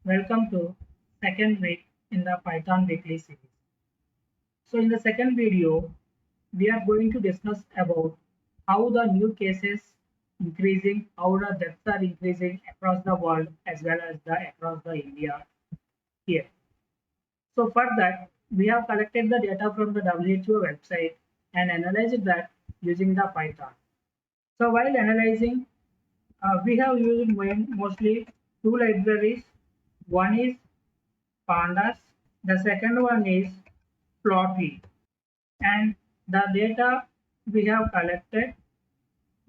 Welcome to second week in the Python weekly series. So in the second video, we are going to discuss about how the new cases increasing, how the deaths are increasing across the world as well as across the India here. So for that, we have collected the data from the WHO website and analyzed that using the Python. So while analyzing, we have used mostly two libraries. One is pandas. The second one is plotly. And the data we have collected,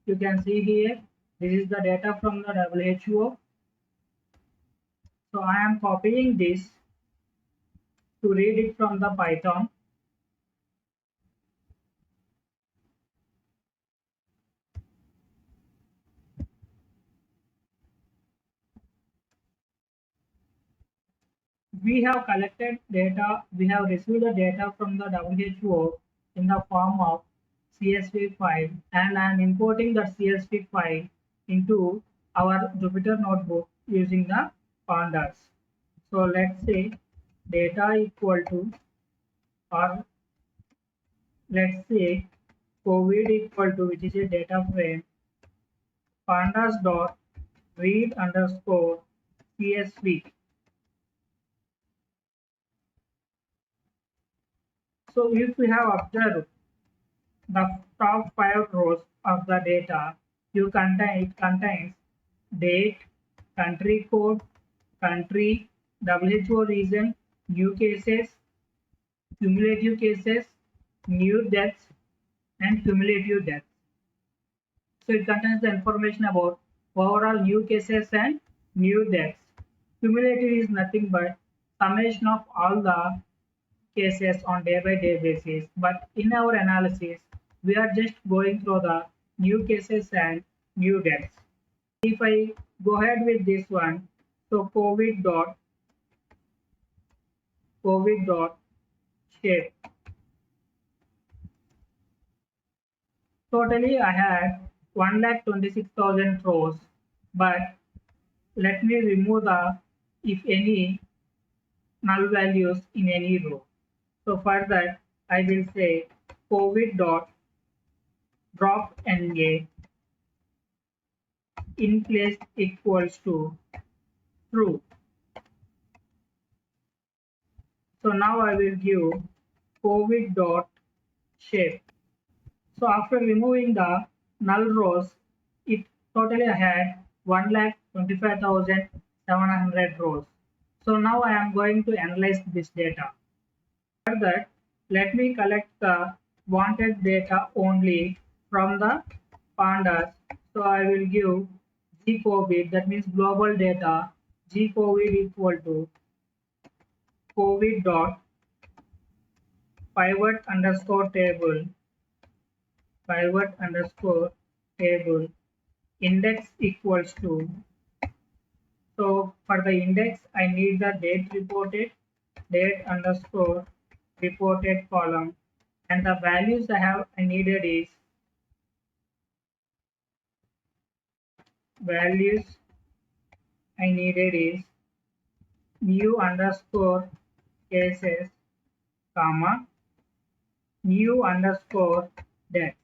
you can see here, this is the data from the WHO. So I am copying this to read it from the Python. We have collected data, we have received the data from the WHO in the form of CSV file, and I am importing the CSV file into our Jupyter notebook using the pandas. So let's say data equal to, or let's say COVID equal to, which is a data frame, pandas dot read underscore CSV. So if we have observed the top 5 rows of the data, it contains date, country code, country, WHO region, new cases, cumulative cases, new deaths, and cumulative deaths. So it contains the information about overall new cases and new deaths. Cumulative is nothing but summation of all the cases on day by day basis. But in our analysis, we are just going through the new cases and new deaths. If I go ahead with this one, so COVID dot shape. Totally, I had 1,26,000 rows, but let me remove the, if any, null values in any row. So for that, I will say COVID dot drop NA in place equals to true. So now I will give COVID dot shape. So after removing the null rows, it totally had 1,25,700 rows. So now I am going to analyze this data. For that, let me collect the wanted data only from the pandas. So I will give gCOVID, that means global data, gCOVID equal to COVID dot pivot underscore table, pivot underscore table, index equals to. So for the index, I need the date reported, date underscore reported column, and the values I needed is values I needed is new underscore cases, comma, new underscore deaths.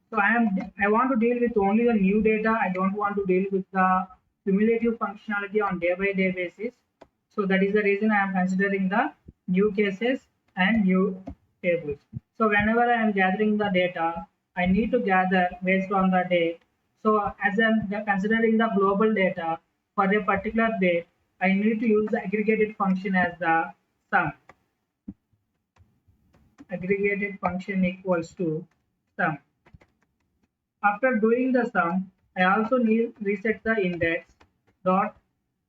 So I want to deal with only the new data. I don't want to deal with the cumulative functionality on day by day basis. So that is the reason I am considering the new cases and new tables. So whenever I am gathering the data, I need to gather based on the date. So as I am considering the global data for a particular date, I need to use the aggregated function as the sum. Aggregated function equals to sum. After doing the sum, I also need reset the index dot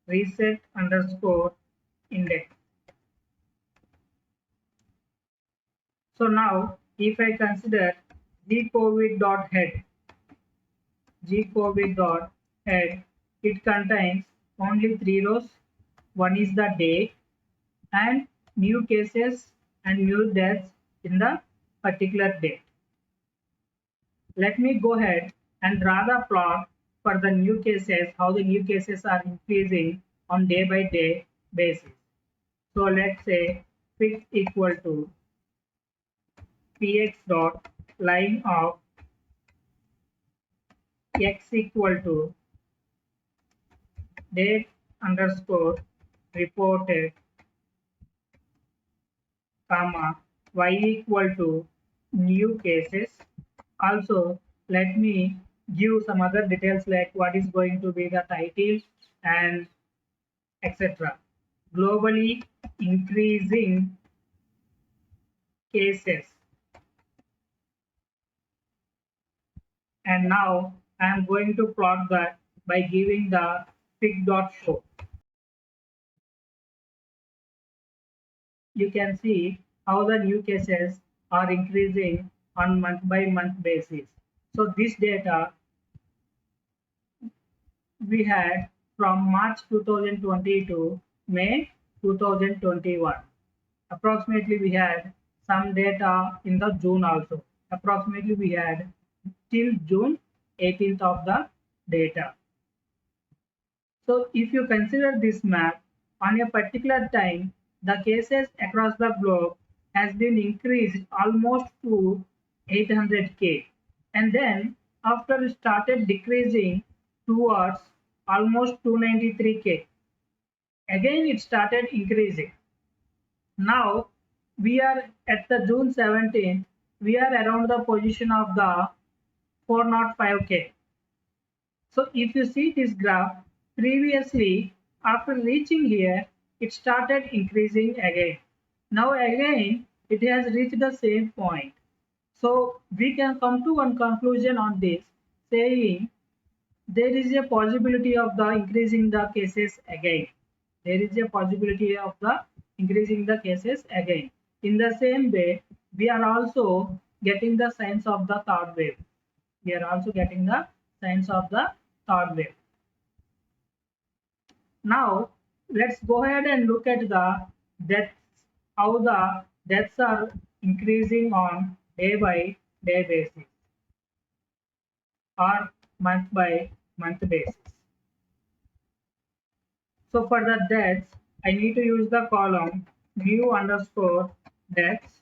reset underscore index. So now if I consider gCOVID dot head, gCOVID dot head, it contains only 3 rows. One is the date and new cases and new deaths in the particular date. Let me go ahead and draw the plot for the new cases, how the new cases are increasing on day by day basis. So let's say fix equal to px dot line of x equal to date underscore reported comma y equal to new cases. Also, let me give some other details like what is going to be the title and etc. Globally increasing cases. And now I am going to plot that by giving the fig.show. You can see how the new cases are increasing on month by month basis. So this data we had from March 2020 to May 2021. Approximately we had some data in the June also. Approximately we had till June 18th of the data. So if you consider this map, on a particular time, the cases across the globe has been increased almost to 800k, and then after it started decreasing towards almost 293k, again it started increasing. Now we are at the June 17th, we are around the position of the 405k. So if you see this graph, previously after reaching here, it started increasing again. Now again, it has reached the same point. So we can come to one conclusion on this, saying there is a possibility of the increasing the cases again. There is a possibility of the increasing the cases again. In the same way, we are also getting the signs of the third wave. We are also getting the signs of the third wave. Now, let's go ahead and look at the deaths, how the deaths are increasing on day by day basis or month by month basis. So for the deaths, I need to use the column new underscore deaths.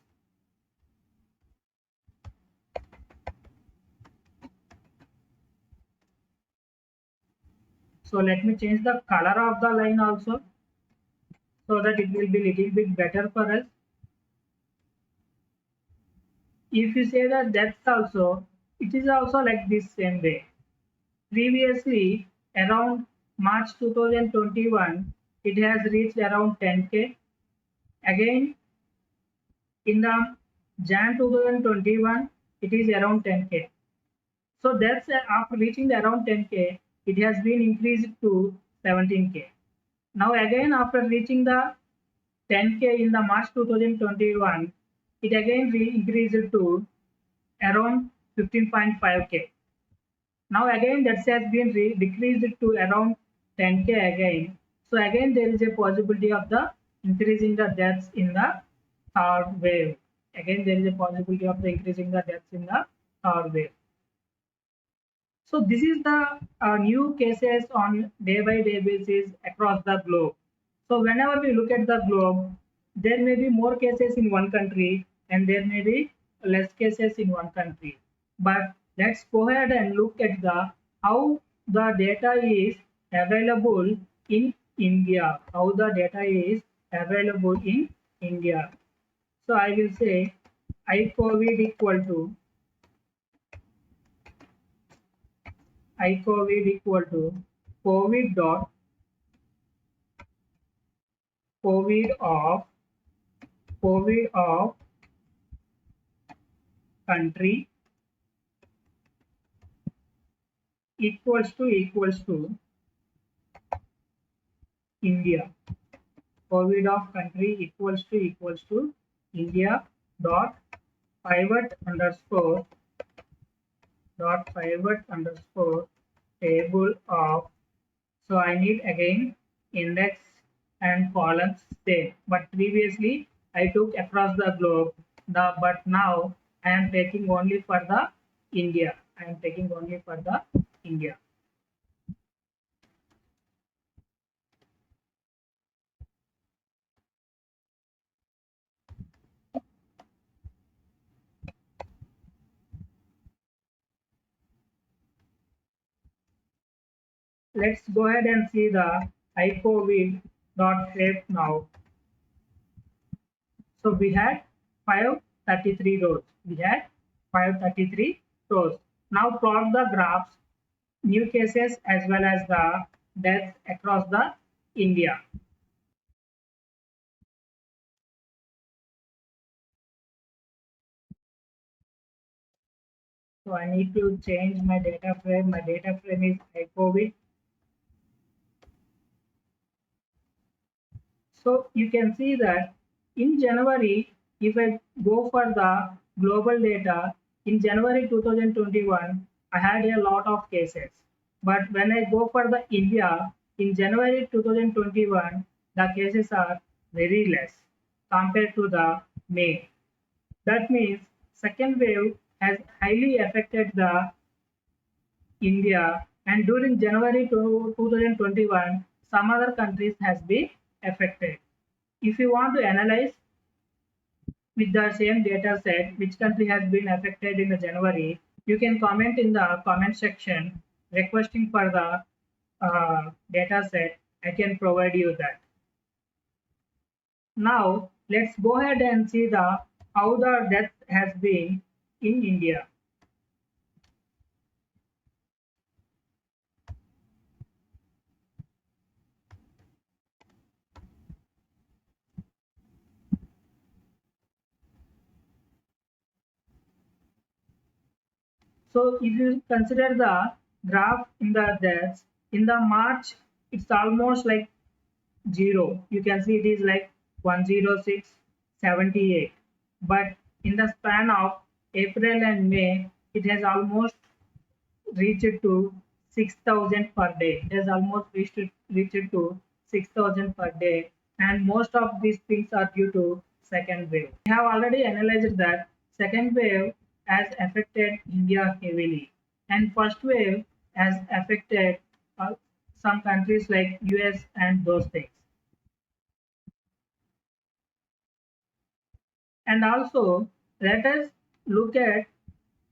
So let me change the color of the line also, so that it will be little bit better for us. If you say that deaths also, it is also like this same way. Previously, around March 2021, it has reached around 10k. Again, in the Jan 2021, it is around 10k. So that's after reaching the around 10k, it has been increased to 17k. Now again, after reaching the 10k in the March 2021, it again increased to around 15.5k. Now again that has been decreased to around 10k again. So again there is a possibility of the increasing the deaths in the third wave. Again there is a possibility of the increasing the deaths in the third wave. So this is the new cases on day by day basis across the globe. So whenever we look at the globe, there may be more cases in one country and there may be less cases in one country. But let's go ahead and look at the how the data is available in India. How the data is available in India. So I will say iCovid equal to iCovid equal to COVID dot COVID of country equals to India. COVID of country equals to India dot pivot underscore table of. So I need again index and columns same, but previously I took across the globe, but now I am taking only for the India. I am taking only for the India. let's go ahead and see the iCovid.shape now. So we had 533 rows. We had 533 rows. Now plot the graphs, new cases as well as the deaths across the India. So I need to change my data frame. My data frame is iCovid. So you can see that in January, if I go for the global data, in January 2021, I had a lot of cases. But when I go for the India, in January 2021, the cases are very less compared to the May. That means second wave has highly affected the India, and during January 2021, some other countries has been affected. If you want to analyze with the same data set which country has been affected in the January, you can comment in the comment section requesting for the data set. I can provide you that. Now let's go ahead and see the how the death has been in India. So if you consider the graph in the deaths, in the March, it's almost like 0. You can see it is like 106, 78. But in the span of April and May, it has almost reached to 6,000 per day. It has almost reached to 6,000 per day. And most of these things are due to second wave. We have already analyzed that second wave has affected India heavily. And first wave has affected some countries like US and those things. And also, let us look at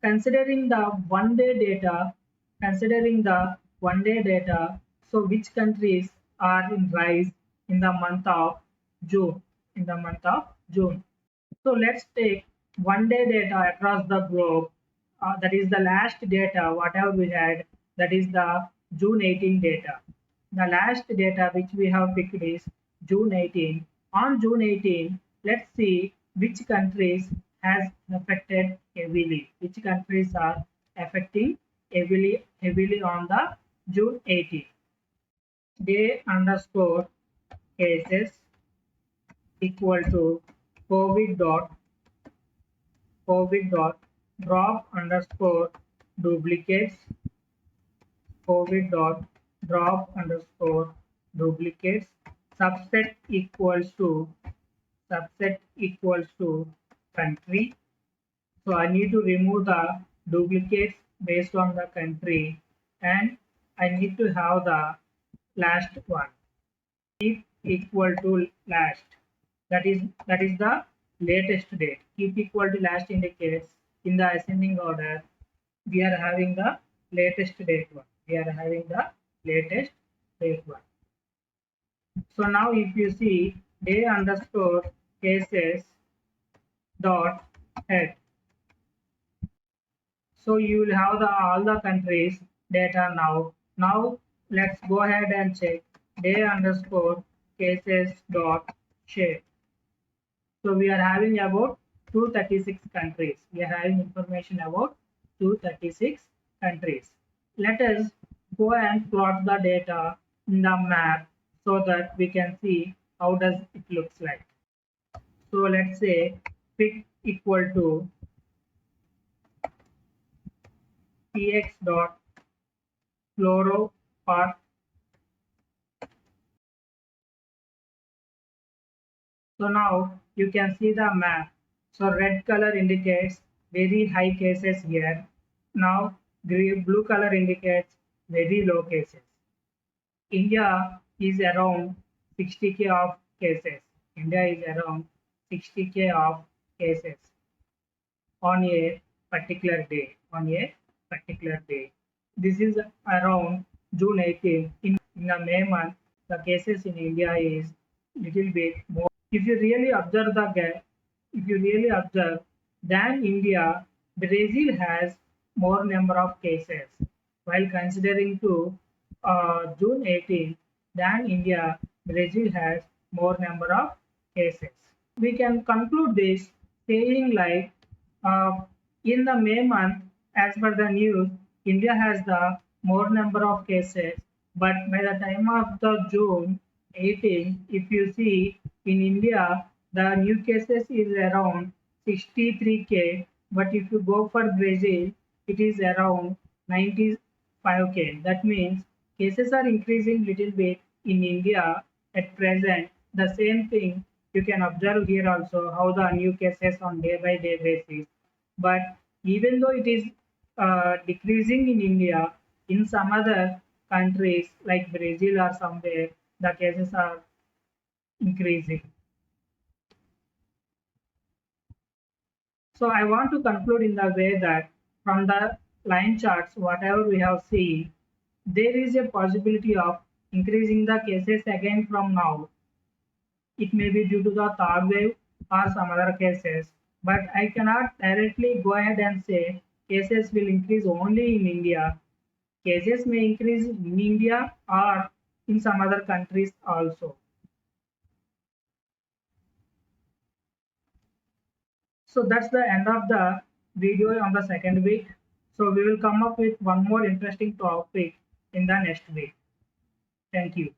considering the one-day data, considering the one-day data, so which countries are in rise in the month of June, in the month of June. So let's take one-day data across the globe. That is the last data, whatever we had, that is the June 18 data. The last data which we have picked is June 18. On June 18, let's see which countries has affected heavily, which countries are affecting heavily on the June 18. Day underscore cases equal to COVID dot drop underscore duplicates COVID dot drop underscore duplicates subset equals to country. So I need to remove the duplicates based on the country, and I need to have the last one. Keep equal to last. That is the latest date. Keep equal to last indicates in the ascending order we are having the latest date one. We are having the latest date one. So now if you see day underscore cases dot head, so you will have the all the countries data now. Now let's go ahead and check day underscore cases dot shape. So we are having about 236 countries. We are having information about 236 countries. Let us go and plot the data in the map so that we can see how does it looks like. So let's say pick equal to px dot fluoro part. So now you can see the map. So red color indicates very high cases here. Now blue color indicates very low cases. India is around 60K of cases. India is around 60K of cases on a particular day. On a particular day. This is around June 18, in the May month, the cases in India is little bit more. If you really observe if you really observe, than India, Brazil has more number of cases. While considering to June 18, than India, Brazil has more number of cases. We can conclude this saying like uh, in the May month, as per the news, India has the more number of cases, but by the time of the June 18, if you see in India, the new cases is around 63K, but if you go for Brazil, it is around 95K. That means cases are increasing little bit in India at present. The same thing you can observe here also how the new cases on day by day basis. But even though it is decreasing in India, in some other countries like Brazil or somewhere, the cases are increasing. So I want to conclude in the way that from the line charts, whatever we have seen, there is a possibility of increasing the cases again from now. It may be due to the third wave or some other cases, but I cannot directly go ahead and say cases will increase only in India. Cases may increase in India or in some other countries also. So that's the end of the video on the second week. So we will come up with one more interesting topic in the next week. Thank you.